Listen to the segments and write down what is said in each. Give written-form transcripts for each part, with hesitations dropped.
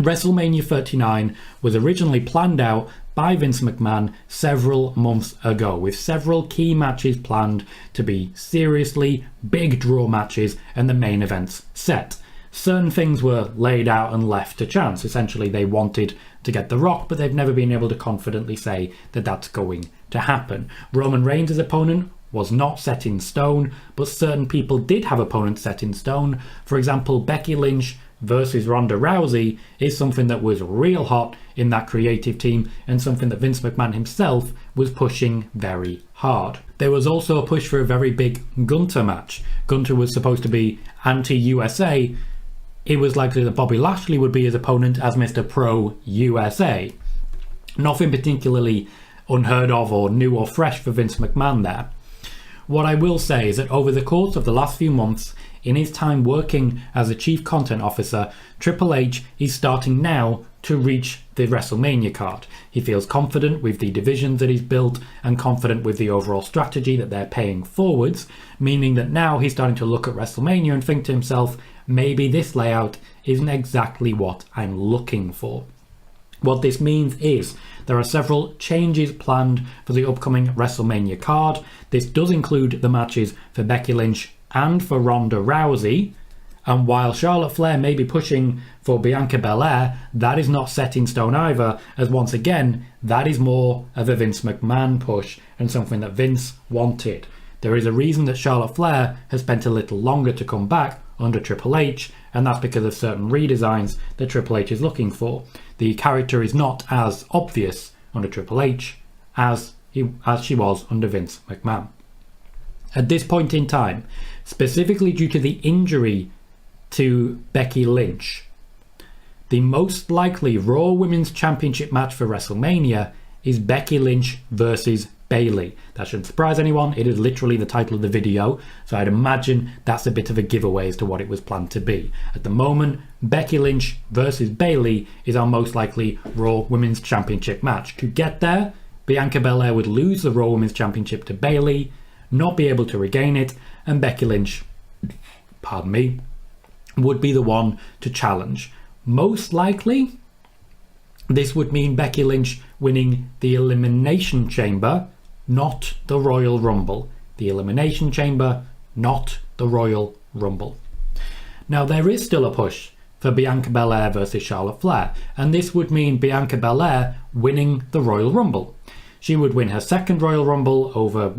WrestleMania 39 was originally planned out by Vince McMahon several months ago, with several key matches planned to be seriously big draw matches and the main events set. Certain things were laid out and left to chance. Essentially, they wanted to get The Rock, but they've never been able to confidently say that that's going to happen. Roman Reigns' opponent was not set in stone, but certain people did have opponents set in stone. For example, Becky Lynch versus Ronda Rousey is something that was real hot in that creative team and something that Vince McMahon himself was pushing very hard. There was also a push for a very big Gunter match. Gunter was supposed to be anti-USA. It was likely that Bobby Lashley would be his opponent as Mr. Pro USA. Nothing particularly unheard of or new or fresh for Vince McMahon there. What I will say is that over the course of the last few months, in his time working as a chief content officer, Triple H is starting now to reach the WrestleMania card. He feels confident with the divisions that he's built and confident with the overall strategy that they're paying forwards, meaning that now he's starting to look at WrestleMania and think to himself, maybe this layout isn't exactly what I'm looking for. What this means is there are several changes planned for the upcoming WrestleMania card. This does include the matches for Becky Lynch and for Ronda Rousey. And while Charlotte Flair may be pushing for Bianca Belair, that is not set in stone either, as once again, that is more of a Vince McMahon push and something that Vince wanted. There is a reason that Charlotte Flair has spent a little longer to come back under Triple H, and that's because of certain redesigns that Triple H is looking for. The character is not as obvious under Triple H as she was under Vince McMahon. At this point in time, specifically due to the injury to Becky Lynch, the most likely Raw Women's Championship match for WrestleMania is Becky Lynch versus Bayley. That shouldn't surprise anyone. It is literally the title of the video, so I'd imagine that's a bit of a giveaway as to what it was planned to be. At the moment, Becky Lynch versus Bayley is our most likely Raw Women's Championship match. To get there, Bianca Belair would lose the Raw Women's Championship to Bayley, not be able to regain it, and Becky Lynch, would be the one to challenge. Most likely, this would mean Becky Lynch winning the Elimination Chamber, not the Royal Rumble. The Elimination Chamber, not the Royal Rumble. Now, there is still a push for Bianca Belair versus Charlotte Flair, and this would mean Bianca Belair winning the Royal Rumble. She would win her second Royal Rumble over,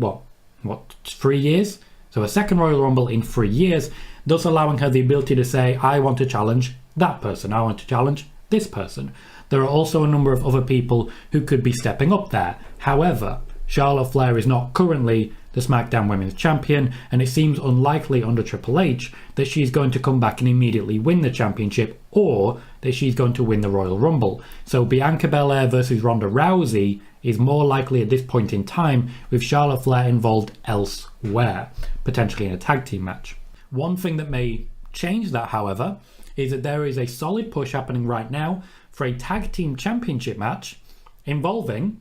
3 years? So a second Royal Rumble in 3 years, thus allowing her the ability to say, I want to challenge that person, I want to challenge this person. There are also a number of other people who could be stepping up there. However, Charlotte Flair is not currently the SmackDown Women's Champion, and it seems unlikely under Triple H that she's going to come back and immediately win the championship, or that she's going to win the Royal Rumble. So Bianca Belair versus Ronda Rousey is more likely at this point in time, with Charlotte Flair involved elsewhere, potentially in a tag team match. One thing that may change that, however, is that there is a solid push happening right now for a tag team championship match involving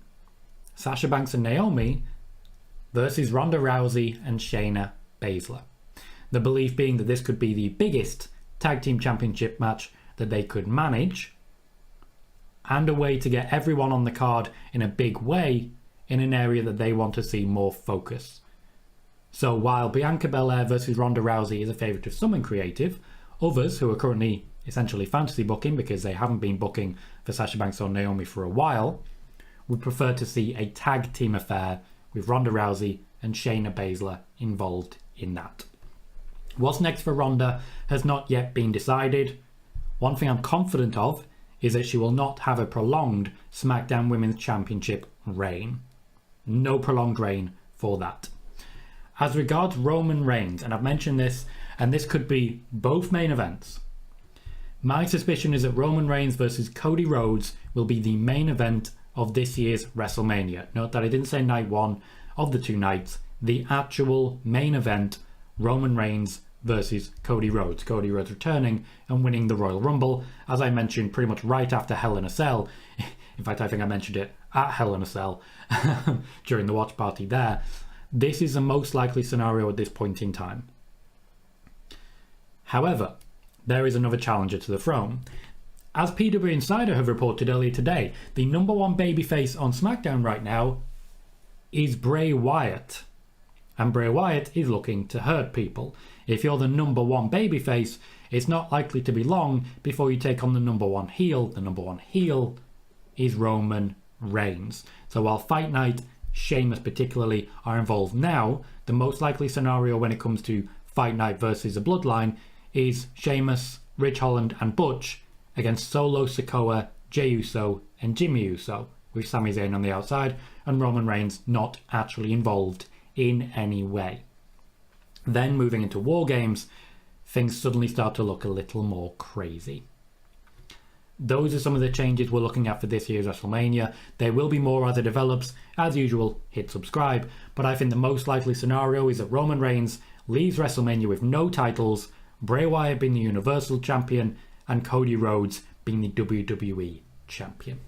Sasha Banks and Naomi versus Ronda Rousey and Shayna Baszler. The belief being that this could be the biggest tag team championship match that they could manage, and a way to get everyone on the card in a big way in an area that they want to see more focus. So while Bianca Belair versus Ronda Rousey is a favourite of some in creative, others who are currently essentially fantasy booking because they haven't been booking for Sasha Banks or Naomi for a while, would prefer to see a tag team affair with Ronda Rousey and Shayna Baszler involved in that. What's next for Ronda has not yet been decided. One thing I'm confident of is that she will not have a prolonged SmackDown Women's Championship reign. No prolonged reign for that. As regards Roman Reigns, and I've mentioned this, and this could be both main events, my suspicion is that Roman Reigns versus Cody Rhodes will be the main event of this year's WrestleMania. Note that I didn't say night one of the 2 nights. The actual main event, Roman Reigns versus Cody Rhodes. Cody Rhodes returning and winning the Royal Rumble, as I mentioned pretty much right after Hell in a Cell. In fact, I think I mentioned it at Hell in a Cell during the watch party there. This is the most likely scenario at this point in time. However, there is another challenger to the throne. As PW Insider have reported earlier today, the number one babyface on SmackDown right now is Bray Wyatt. And Bray Wyatt is looking to hurt people. If you're the number one babyface, it's not likely to be long before you take on the number one heel. The number one heel is Roman Reigns. So while Fight Night, Sheamus particularly, are involved now, the most likely scenario when it comes to Fight Night versus a Bloodline is Sheamus, Rich Holland and Butch against Solo Sikoa, Jey Uso and Jimmy Uso, with Sami Zayn on the outside and Roman Reigns not actually involved in any way. Then moving into War Games, things suddenly start to look a little more crazy. Those are some of the changes we're looking at for this year's WrestleMania. There will be more as it develops. As usual, hit subscribe. But I think the most likely scenario is that Roman Reigns leaves WrestleMania with no titles, Bray Wyatt being the Universal Champion, and Cody Rhodes being the WWE Champion.